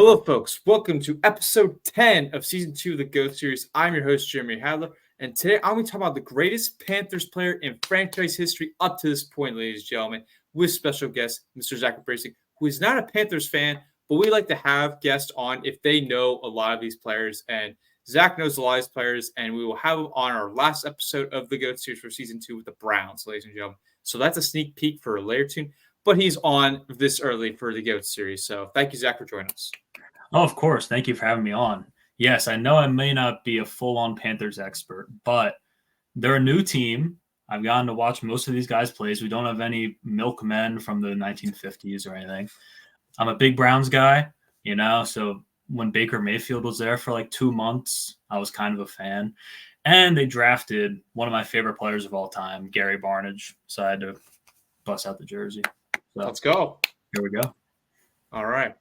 Hello, folks. Welcome to episode 10 of season 2 of the GOAT series. I'm your host, Jeremy Hadler, and today I'm going to talk about the greatest Panthers player in franchise history up to this point, ladies and gentlemen, with special guest, Mr. Zach Bracing, who is not a Panthers fan, but we like to have guests on if they know a lot of these players, and Zach knows a lot of these players, and we will have him on our last episode of the GOAT series for season 2 with the Browns, ladies and gentlemen. So that's a sneak peek for a later tune, but he's on this early for the GOAT series. So thank you, Zach, for joining us. Oh, of course. Thank you for having me on. Yes, I know I may not be a full-on Panthers expert, but they're a new team. I've gotten to watch most of these guys' plays. We don't have any milkmen from the 1950s or anything. I'm a big Browns guy, so when Baker Mayfield was there for like 2 months, I was kind of a fan. And they drafted one of my favorite players of all time, Gary Barnidge. So I had to bust out the jersey. So, let's go. Here we go. All right.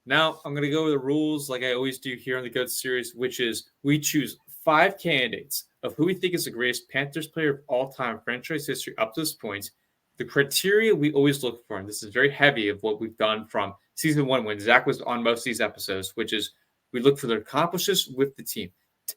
Now, I'm going to go over the rules like I always do here on the GOAT series, which is we choose 5 candidates of who we think is the greatest Panthers player of all time franchise history up to this point. The criteria we always look for, and this is very heavy of what we've done from season 1 when Zach was on most of these episodes, which is we look for their accomplishments with the team,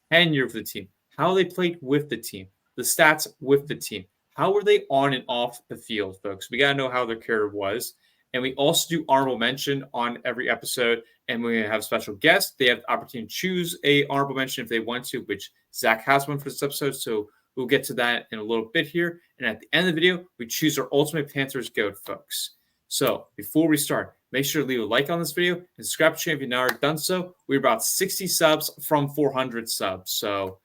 tenure with the team, how they played with the team, the stats with the team, how were they on and off the field, folks. We got to know how their career was. And we also do honorable mention on every episode. And we're going to have special guests. They have the opportunity to choose a honorable mention if they want to, which Zach has one for this episode. So we'll get to that in a little bit here. And at the end of the video, we choose our ultimate Panthers GOAT, folks. So before we start, make sure to leave a like on this video and subscribe to the channel if you've not already done so. We're about 60 subs from 400 subs. So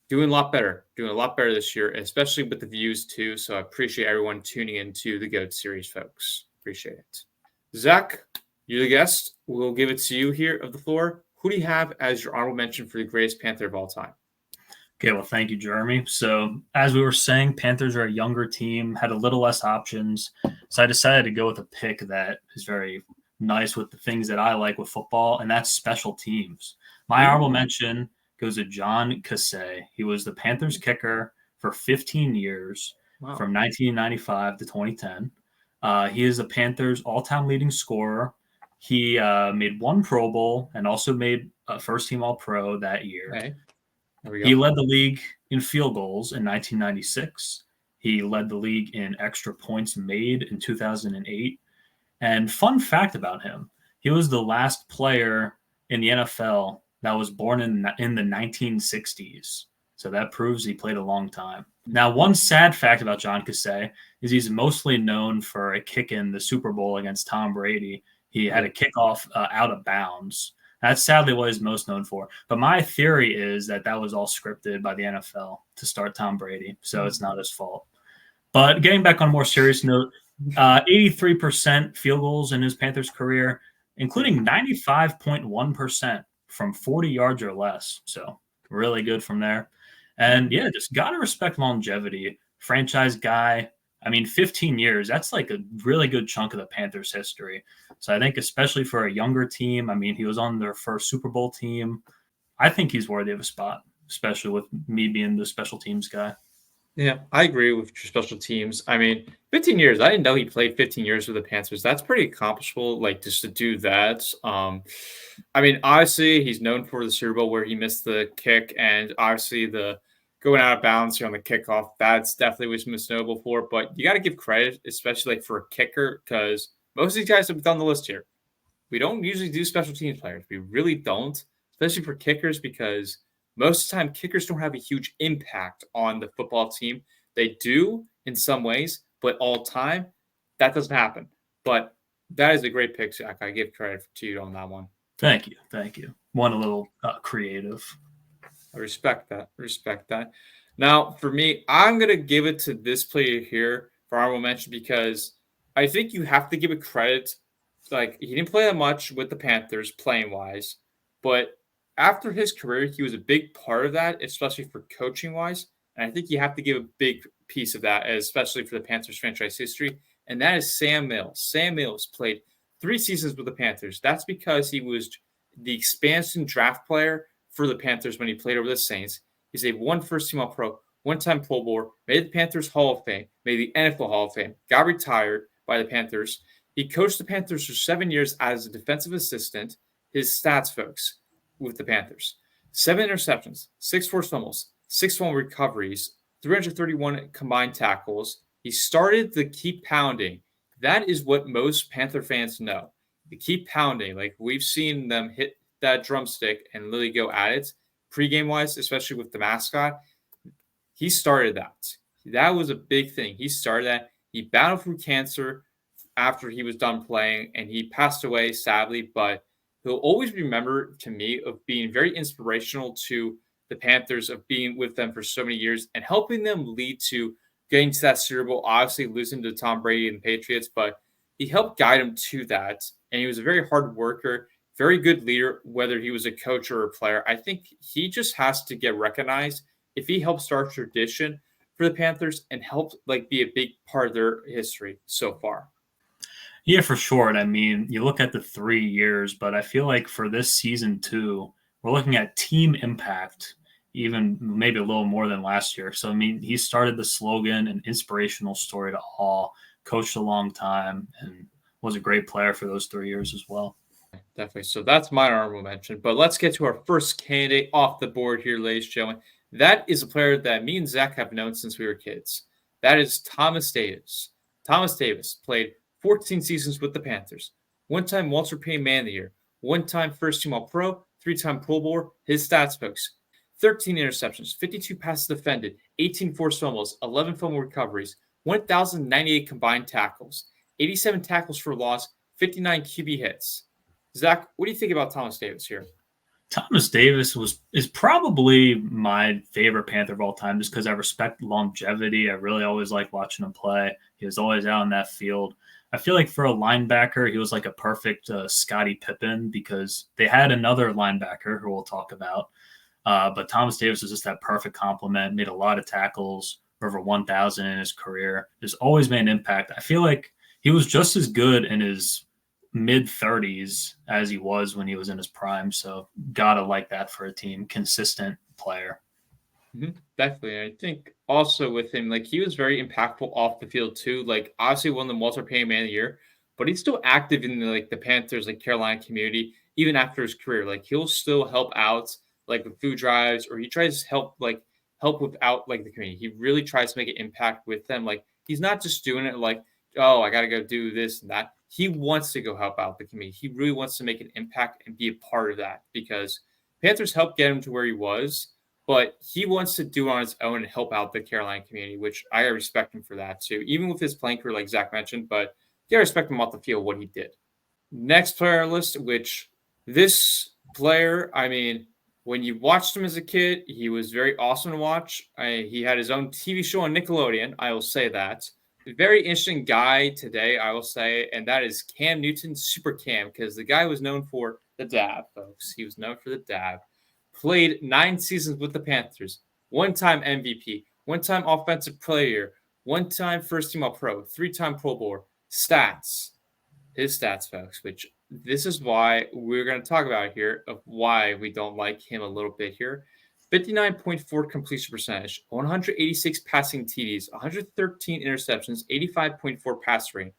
doing a lot better this year, especially with the views too. So I appreciate everyone tuning into the GOAT series, folks. Appreciate it. Zach, you're the guest. We'll give it to you here of the floor. Who do you have as your honorable mention for the greatest Panther of all time? Okay, well, thank you, Jeremy. So as we were saying, Panthers are a younger team, had a little less options. So I decided to go with a pick that is very nice with the things that I like with football, and that's special teams. My honorable mention goes to John Kasay. He was the Panthers kicker for 15 years, from 1995 to 2010. He is the Panthers' all-time leading scorer. He made 1 Pro Bowl and also made a first-team All-Pro that year. Okay. There we go. He led the league in field goals in 1996. He led the league in extra points made in 2008. And fun fact about him, he was the last player in the NFL that was born in the 1960s. So that proves he played a long time. Now, one sad fact about John Kasay is he's mostly known for a kick in the Super Bowl against Tom Brady. He had a kickoff out of bounds. That's sadly what he's most known for. But my theory is that was all scripted by the NFL to start Tom Brady, so it's not his fault. But getting back on a more serious note, 83% field goals in his Panthers career, including 95.1% from 40 yards or less. So really good from there. And yeah, just got to respect longevity. Franchise guy. I mean, 15 years, that's like a really good chunk of the Panthers history. So I think especially for a younger team, I mean, he was on their first Super Bowl team. I think he's worthy of a spot, especially with me being the special teams guy. Yeah, I agree with your special teams. I mean, 15 years. I didn't know he played 15 years with the Panthers. That's pretty accomplishable, like just to do that. I mean, obviously, he's known for the Super Bowl where he missed the kick, and obviously the going out of bounds here on the kickoff. That's definitely what he's most notable for. But you got to give credit, especially like for a kicker, because most of these guys have done the list here. We don't usually do special teams players. We really don't, especially for kickers, because most of the time, kickers don't have a huge impact on the football team. They do in some ways, but all time, that doesn't happen. But that is a great pick, Zach. I give credit to you on that one. Thank you. Thank you. One a little creative. I respect that. Now, for me, I'm going to give it to this player here for honorable mention because I think you have to give it credit. Like, he didn't play that much with the Panthers playing-wise, but after his career, he was a big part of that, especially for coaching-wise. And I think you have to give a big piece of that, especially for the Panthers franchise history, and that is Sam Mills. Sam Mills played 3 seasons with the Panthers. That's because he was the expansion draft player for the Panthers when he played over the Saints. He's a 1 first-team All-Pro, 1-time Pro Bowler, made the Panthers Hall of Fame, made the NFL Hall of Fame, got retired by the Panthers. He coached the Panthers for 7 years as a defensive assistant. his stats, folks, with the Panthers. 7 interceptions, 6 forced fumbles, 6 fumble recoveries, 331 combined tackles. He started the keep pounding. That is what most Panther fans know. The keep pounding. Like, we've seen them hit that drumstick and literally go at it, pregame wise, especially with the mascot. He started that. That was a big thing. He started that. He battled through cancer after he was done playing, and he passed away, sadly, but he'll always remember to me of being very inspirational to the Panthers, of being with them for so many years and helping them lead to getting to that Super Bowl, obviously losing to Tom Brady and the Patriots, but he helped guide him to that. And he was a very hard worker, very good leader, whether he was a coach or a player. I think he just has to get recognized if he helped start tradition for the Panthers and helped like be a big part of their history so far. Yeah, for sure. And I mean, you look at the 3 years, but I feel like for this season too, we're looking at team impact, even maybe a little more than last year. So, I mean, he started the slogan, an inspirational story to all, coached a long time, and was a great player for those 3 years as well. Definitely. So that's my honorable mention. But let's get to our first candidate off the board here, ladies and gentlemen. That is a player that me and Zach have known since we were kids. That is Thomas Davis. Thomas Davis played 14 seasons with the Panthers. One-time Walter Payton Man of the Year. One-time first-team All-Pro. 3-time Pro Bowler. His stats, folks. 13 interceptions, 52 passes defended, 18 forced fumbles, 11 fumble recoveries, 1,098 combined tackles, 87 tackles for loss, 59 QB hits. Zach, what do you think about Thomas Davis here? Thomas Davis is probably my favorite Panther of all time just because I respect longevity. I really always like watching him play. He was always out in that field. I feel like for a linebacker, he was like a perfect Scottie Pippen because they had another linebacker who we'll talk about. But Thomas Davis was just that perfect complement, made a lot of tackles, over 1,000 in his career. Just always made an impact. I feel like he was just as good in his mid-30s as he was when he was in his prime. So gotta like that for a team. Consistent player. Definitely. I think also with him, like he was very impactful off the field too. Like obviously won the Walter Payton Man of the Year, but he's still active in the Panthers, like Carolina community, even after his career. Like he'll still help out like with food drives, or he tries to help without like the community. He really tries to make an impact with them. Like he's not just doing it like, oh, I gotta go do this and that. He wants to go help out the community. He really wants to make an impact and be a part of that because Panthers helped get him to where he was, but he wants to do it on his own and help out the Carolina community, which I respect him for that too. Even with his playing career, like Zach mentioned, but you gotta respect him off the field, what he did. Next player on our list, which this player, I mean, when you watched him as a kid, he was very awesome to watch. He had his own TV show on Nickelodeon, I will say that. Very interesting guy today, I will say, and that is Cam Newton, Super Cam, because the guy was known for the dab, folks. He was known for the dab. Played 9 seasons with the Panthers, one-time MVP, one-time Offensive Player, one-time first-team All-Pro, 3-time Pro Bowler. Stats, his stats, folks, which this is why we're going to talk about here of why we don't like him a little bit here. 59.4 completion percentage, 186 passing TDs, 113 interceptions, 85.4 pass rating.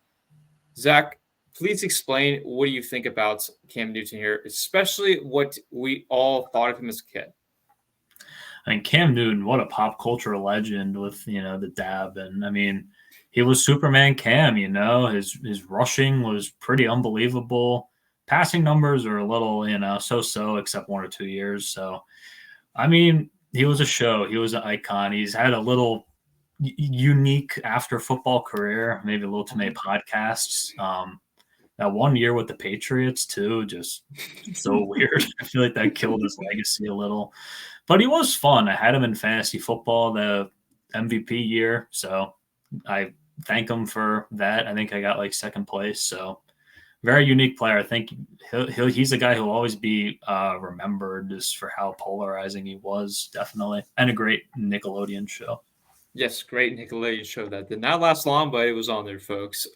Zach, please explain what do you think about Cam Newton here, especially what we all thought of him as a kid. I mean, Cam Newton, what a pop culture legend with, the dab. And I mean, he was Superman Cam, his rushing was pretty unbelievable. Passing numbers are a little, so-so, except 1 or 2 years. So, I mean, he was a show. He was an icon. He's had a little unique after football career, maybe a little too many podcasts. That 1 year with the Patriots, too, just so weird. I feel like that killed his legacy a little. But he was fun. I had him in fantasy football the MVP year, so I thank him for that. I think I got like second place, so very unique player. I think he's a guy who'll always be remembered just for how polarizing he was, definitely, and a great Nickelodeon show. Yes, great Nickelodeon show that did not last long, but it was on there, folks.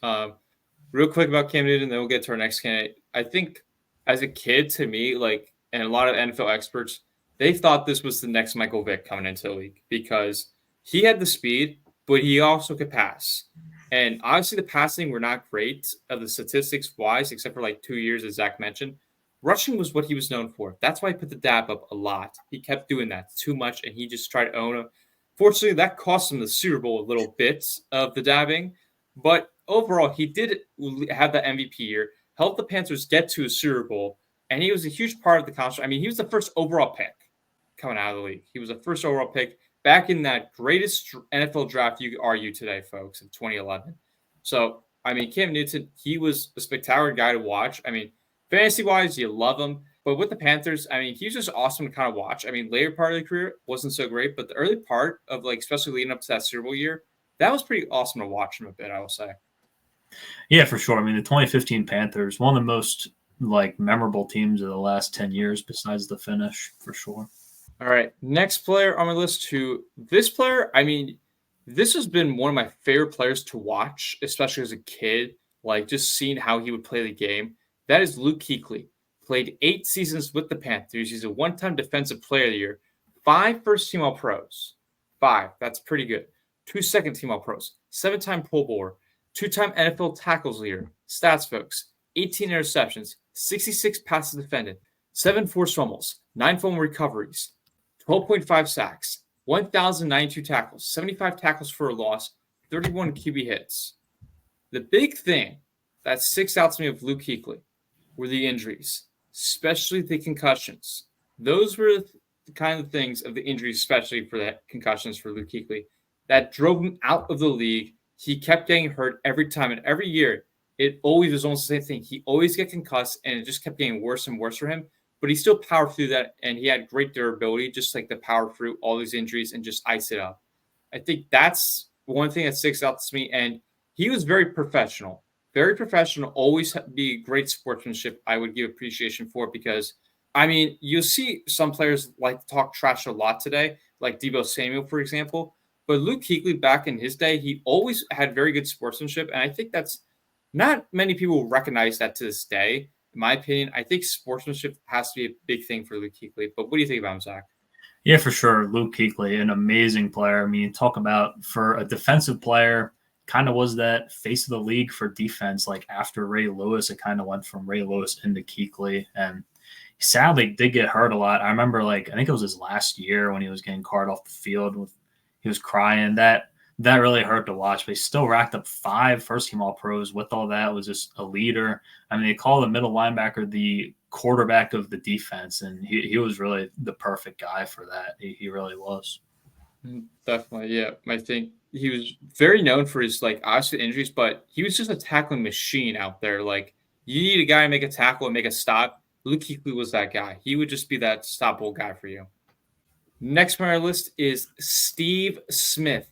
Real quick about Cam Newton, then we'll get to our next candidate. I think as a kid, to me, and a lot of NFL experts, they thought this was the next Michael Vick coming into the league because he had the speed, but he also could pass. And obviously the passing were not great of the statistics wise, except for 2 years, as Zach mentioned. rushing was what he was known for. That's why he put the dab up a lot. He kept doing that too much, and he just tried to own him. Fortunately, that cost him the Super Bowl a little bit of the dabbing. But overall, he did have that MVP year, helped the Panthers get to a Super Bowl, and he was a huge part of the construct. I mean, he was the first overall pick coming out of the league. He was the first overall pick back in that greatest NFL draft you could argue today, folks, in 2011. So, I mean, Cam Newton, he was a spectacular guy to watch. I mean, fantasy-wise, you love him. But with the Panthers, I mean, he was just awesome to kind of watch. I mean, later part of the career wasn't so great, but the early part of, like, especially leading up to that Super Bowl year, that was pretty awesome to watch him a bit, I will say. Yeah, for sure. I mean, the 2015 Panthers, one of the most, like, memorable teams of the last 10 years besides the finish, for sure. All right, next player on my list this player, I mean, this has been one of my favorite players to watch, especially as a kid, like just seeing how he would play the game. That is Luke Kuechly. Played 8 seasons with the Panthers. He's a one-time Defensive Player of the Year, 5 first-team All-Pros. 5, that's pretty good. 2 second-team All-Pros, 7-time Pro Bowler, 2-time NFL Tackles Leader. Stats, folks, 18 interceptions, 66 passes defended, 7 forced fumbles, 9 fumble recoveries, 12.5 sacks, 1,092 tackles, 75 tackles for a loss, 31 QB hits. The big thing that sticks out to me of Luke Kuechly were the injuries, especially the concussions. Those were the kind of things of the injuries, especially for the concussions for Luke Kuechly, that drove him out of the league. He kept getting hurt every time, and every year, it always was almost the same thing. He always get concussed, and it just kept getting worse and worse for him. But he still powered through that, and he had great durability, just like the power through all these injuries and just ice it up. I think that's one thing that sticks out to me. And he was very professional, always be great sportsmanship. I would give appreciation for it because, I mean, you'll see some players like to talk trash a lot today, like Deebo Samuel, for example. But Luke Kuechly, back in his day, he always had very good sportsmanship. And I think that's not many people recognize that to this day. In my opinion, I think sportsmanship has to be a big thing for Luke Kuechly. But what do you think about him, Zach? Yeah, for sure. Luke Kuechly, an amazing player. I mean, talk about for a defensive player, kind of was that face of the league for defense. Like after Ray Lewis, it kind of went from Ray Lewis into Kuechly. And he sadly did get hurt a lot. I remember, I think it was his last year when he was getting carted off the field. He was crying. That really hurt to watch, but he still racked up 5 first-team All-Pros. With all that, was just a leader. I mean, they call the middle linebacker the quarterback of the defense, and he was really the perfect guy for that. He really was. Definitely, yeah. I think he was very known for his, obviously injuries, but he was just a tackling machine out there. Like, you need a guy to make a tackle and make a stop. Luke Kuechly was that guy. He would just be that stoppable guy for you. Next on our list is Steve Smith.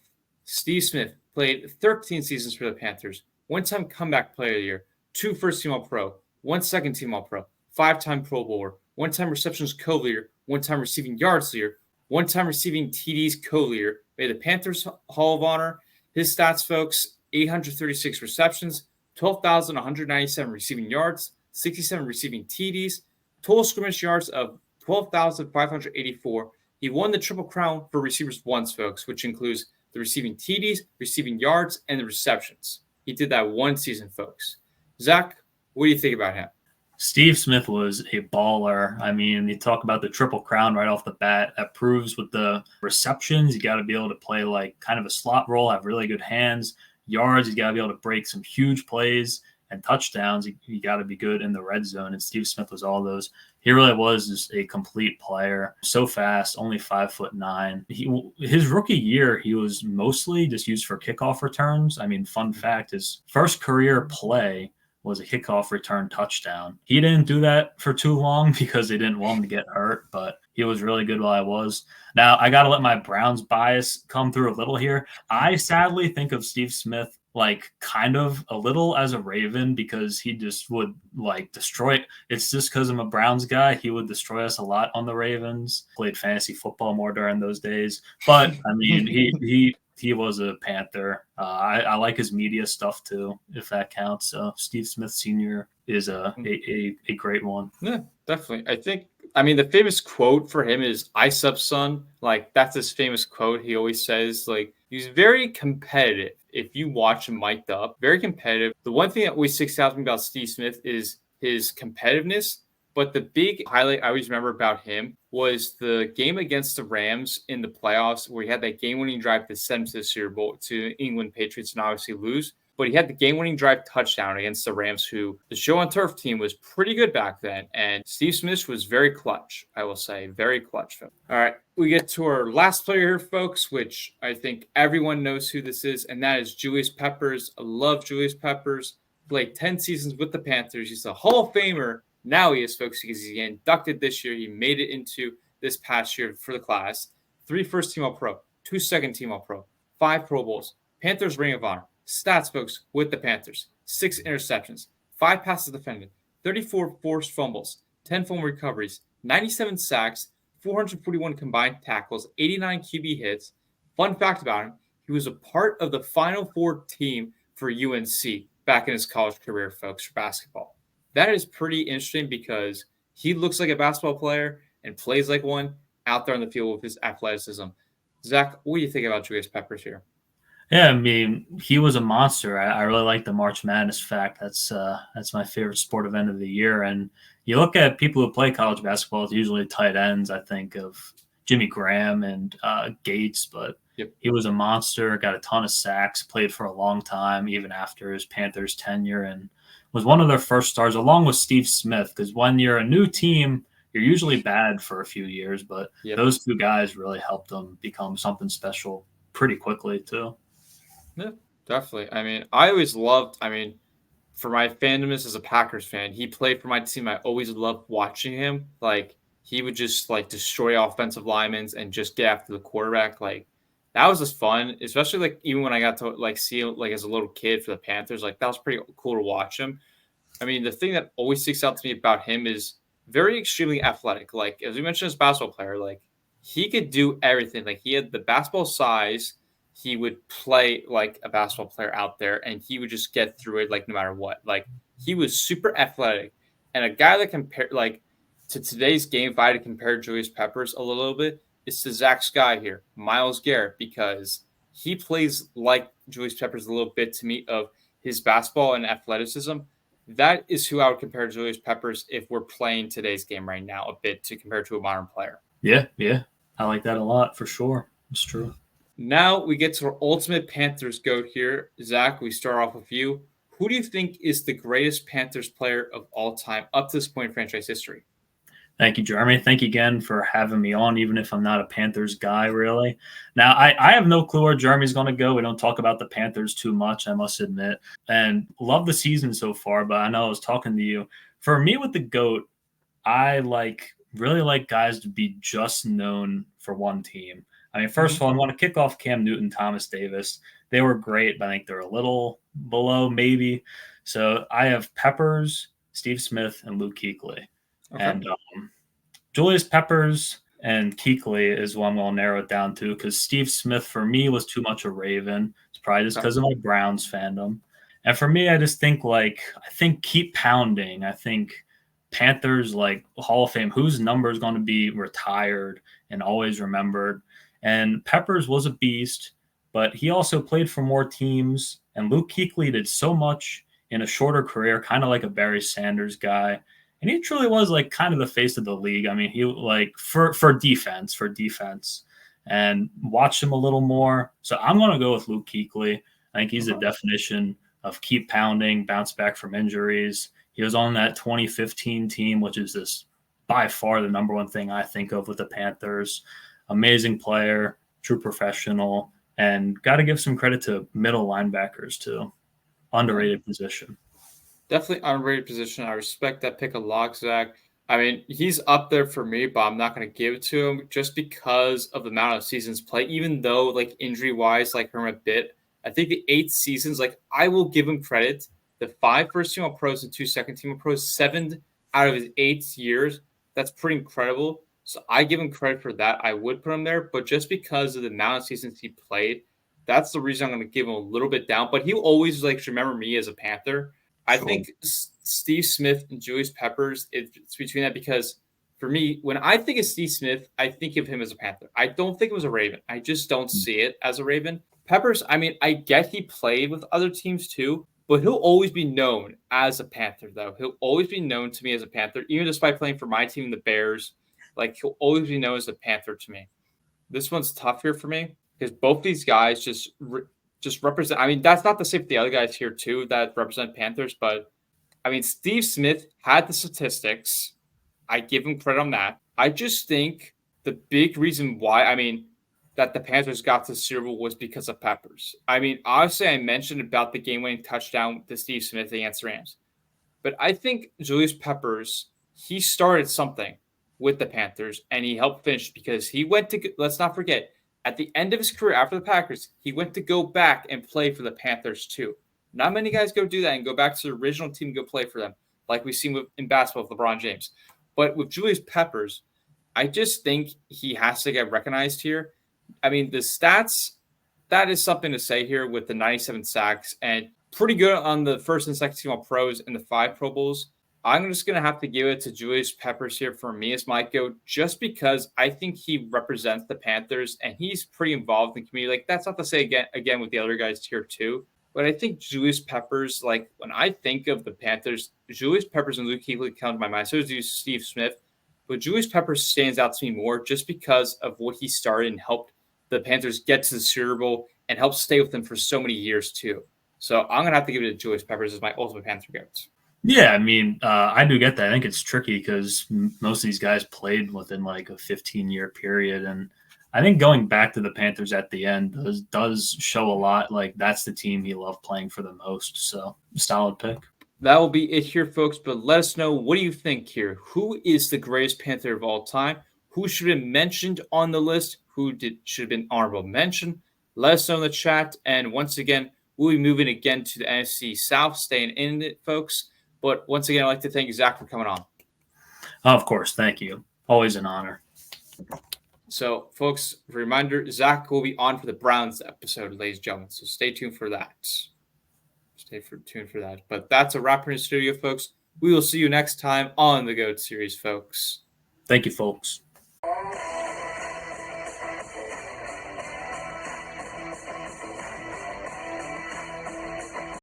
Steve Smith played 13 seasons for the Panthers, 1-time comeback player of the year, 2 first-team All-Pro, 1 second-team All-Pro, 5-time Pro Bowler, 1-time receptions co-leader, 1-time receiving yards leader, 1-time receiving TDs co-leader, made the Panthers Hall of Honor. His stats, folks, 836 receptions, 12,197 receiving yards, 67 receiving TDs, total scrimmage yards of 12,584. He won the Triple Crown for receivers once, folks, which includes the receiving TDs, receiving yards, and the receptions. He did that one season, folks. Zach, what do you think about him? Steve Smith was a baller. I mean, you talk about the Triple Crown right off the bat. That proves with the receptions, you got to be able to play like kind of a slot role, have really good hands. Yards, you got to be able to break some huge plays, and touchdowns. You got to be good in the red zone. And Steve Smith was all those. He really was just a complete player. So fast, only 5'9". His rookie year, he was mostly just used for kickoff returns. I mean, fun fact, his first career play was a kickoff return touchdown. He didn't do that for too long because they didn't want him to get hurt, but he was really good while I was. Now, I got to let my Browns bias come through a little here. I sadly think of Steve Smith like kind of a little as a Raven because he just would like destroy it. It's just because I'm a Browns guy. He would destroy us a lot on the Ravens. Played fantasy football more during those days. But I mean, he was a Panther. I like his media stuff too, if that counts. So Steve Smith Sr. is a great one. Yeah, definitely. I mean, the famous quote for him is "Ice up, son." Like that's his famous quote. He always says like he's very competitive. If you watch him mic'd up, very competitive. The one thing that always sticks out to me about Steve Smith is his competitiveness, But the big highlight I always remember about him was the game against the Rams in the playoffs where he had that game-winning drive to send to the Super Bowl to England Patriots and obviously lose. But he had the game-winning drive touchdown against the Rams, who the show on turf team was pretty good back then. And Steve Smith was very clutch, I will say, very clutch. All right, we get to our last player here, folks, which I think everyone knows who this is, and that is Julius Peppers. I love Julius Peppers. Played 10 seasons with the Panthers. He's a Hall of Famer. Now he is, folks, because he got inducted this year. He made it into this past year for the class. 3 first-team All-Pro, 2 second-team All-Pro, 5 Pro Bowls, Panthers Ring of Honor. Stats, folks, with the Panthers. 6 interceptions, 5 passes defended, 34 forced fumbles, 10 fumble recoveries, 97 sacks, 441 combined tackles, 89 QB hits. Fun fact about him, he was a part of the Final Four team for UNC back in his college career, folks, for basketball. That is pretty interesting because he looks like a basketball player and plays like one out there on the field with his athleticism. Zach, what do you think about Julius Peppers here? Yeah, I mean, he was a monster. I really like the March Madness fact. That's my favorite sport event of the year. And you look at people who play college basketball, it's usually tight ends. I think of Jimmy Graham and Gates, but he was a monster, got a ton of sacks, played for a long time, even after his Panthers tenure, and was one of their first stars, along with Steve Smith, because when you're a new team, you're usually bad for a few years, but those two guys really helped them become something special pretty quickly, too. Yeah, definitely. I mean, I always loved, for my fandom as a Packers fan, he played for my team. I always loved watching him. Like, he would just, destroy offensive linemen and just get after the quarterback. Like, that was just fun, especially, even when I got to, see him, as a little kid for the Panthers. That was pretty cool to watch him. I mean, the thing that always sticks out to me about him is very extremely athletic. As we mentioned, as a basketball player, he could do everything. He had the basketball size. He would play like a basketball player out there, and he would just get through it, no matter what. He was super athletic. And a guy that compared, to today's game, if I had to compare Julius Peppers a little bit, it's to Zach's guy here, Myles Garrett, because he plays like Julius Peppers a little bit to me of his basketball and athleticism. That is who I would compare Julius Peppers if we're playing today's game right now a bit to compare to a modern player. Yeah. I like that a lot for sure. It's true. Now we get to our ultimate Panthers GOAT here. Zach, we start off with you. Who do you think is the greatest Panthers player of all time up to this point in franchise history? Thank you, Jeremy. Thank you again for having me on, even if I'm not a Panthers guy, really. Now, I have no clue where Jeremy's going to go. We don't talk about the Panthers too much, I must admit. And love the season so far, but I know I was talking to you. For me with the GOAT, I really like guys to be just known for one team. I mean, first of all, I want to kick off Cam Newton, Thomas Davis. They were great, but I think they're a little below maybe. So I have Peppers, Steve Smith, and Luke Kuechly. Okay. And Julius Peppers and Kuechly is one I'll narrow it down to because Steve Smith for me was too much a Raven. It's probably just because of my Browns fandom. And for me, I just think keep pounding. I think Panthers Hall of Fame, whose number is going to be retired and always remembered. And Peppers was a beast, but he also played for more teams. And Luke Kuechly did so much in a shorter career, kind of like a Barry Sanders guy. And he truly was kind of the face of the league. I mean, he for defense and watch him a little more. So I'm going to go with Luke Kuechly. I think he's the definition of keep pounding, bounce back from injuries. He was on that 2015 team, which is this by far the number one thing I think of with the Panthers. Amazing player, true professional, and got to give some credit to middle linebackers too. Underrated position. Definitely underrated position. I respect that pick a lot, Zach. I mean, he's up there for me, but I'm not going to give it to him just because of the amount of seasons played. Even though, injury-wise, hurt him a bit, I think the 8 seasons, I will give him credit. The 5 first-team All-Pros and 2 second-team All-Pros, 7 out of his 8 years, that's pretty incredible. So I give him credit for that. I would put him there, but just because of the amount of seasons he played, that's the reason I'm going to give him a little bit down. But he'll always remember me as a Panther. I think Steve Smith and Julius Peppers, it's between that because for me, when I think of Steve Smith, I think of him as a Panther. I don't think it was a Raven. I just don't see it as a Raven. Peppers, I mean, I get he played with other teams too, But he'll always be known as a Panther, though. He'll always be known to me as a Panther, even despite playing for my team, the Bears. Like, he'll always be known as a Panther to me. This one's tough here for me because both these guys just represent. I mean, that's not to say for the other guys here, too, that represent Panthers. But, I mean, Steve Smith had the statistics. I give him credit on that. I just think the big reason why, that the Panthers got to the Super Bowl was because of Peppers. I mean, obviously, I mentioned about the game-winning touchdown to Steve Smith against the Rams. But I think Julius Peppers, he started something with the Panthers, and he helped finish because he went to, let's not forget, at the end of his career after the Packers, he went to go back and play for the Panthers too. Not many guys go do that and go back to the original team and go play for them, like we've seen in basketball with LeBron James. But with Julius Peppers, I just think he has to get recognized here. I mean, the stats, that is something to say here with the 97 sacks and pretty good on the first and second team All-Pros and the 5 Pro Bowls. I'm just going to have to give it to Julius Peppers here for me as my GOAT, just because I think he represents the Panthers and he's pretty involved in the community. Like, that's not to say again with the other guys here too, but I think Julius Peppers, like when I think of the Panthers, Julius Peppers and Luke Kuechly come to my mind. So does Steve Smith, but Julius Peppers stands out to me more just because of what he started and helped the Panthers get to the Super Bowl and helped stay with them for so many years too. So I'm going to have to give it to Julius Peppers as my ultimate Panther GOAT. Yeah, I mean, I do get that. I think it's tricky because most of these guys played within like a 15-year period. And I think going back to the Panthers at the end does show a lot. Like, that's the team he loved playing for the most. So, solid pick. That will be it here, folks. But let us know, what do you think here? Who is the greatest Panther of all time? Who should have been mentioned on the list? Who should have been honorable mention? Let us know in the chat. And once again, we'll be moving again to the NFC South, staying in it, folks. But once again, I'd like to thank Zach for coming on. Of course. Thank you. Always an honor. So, folks, reminder, Zach will be on for the Browns episode, ladies and gentlemen. So stay tuned for that. Tuned for that. But that's a wrap here in the studio, folks. We will see you next time on the GOAT series, folks. Thank you, folks.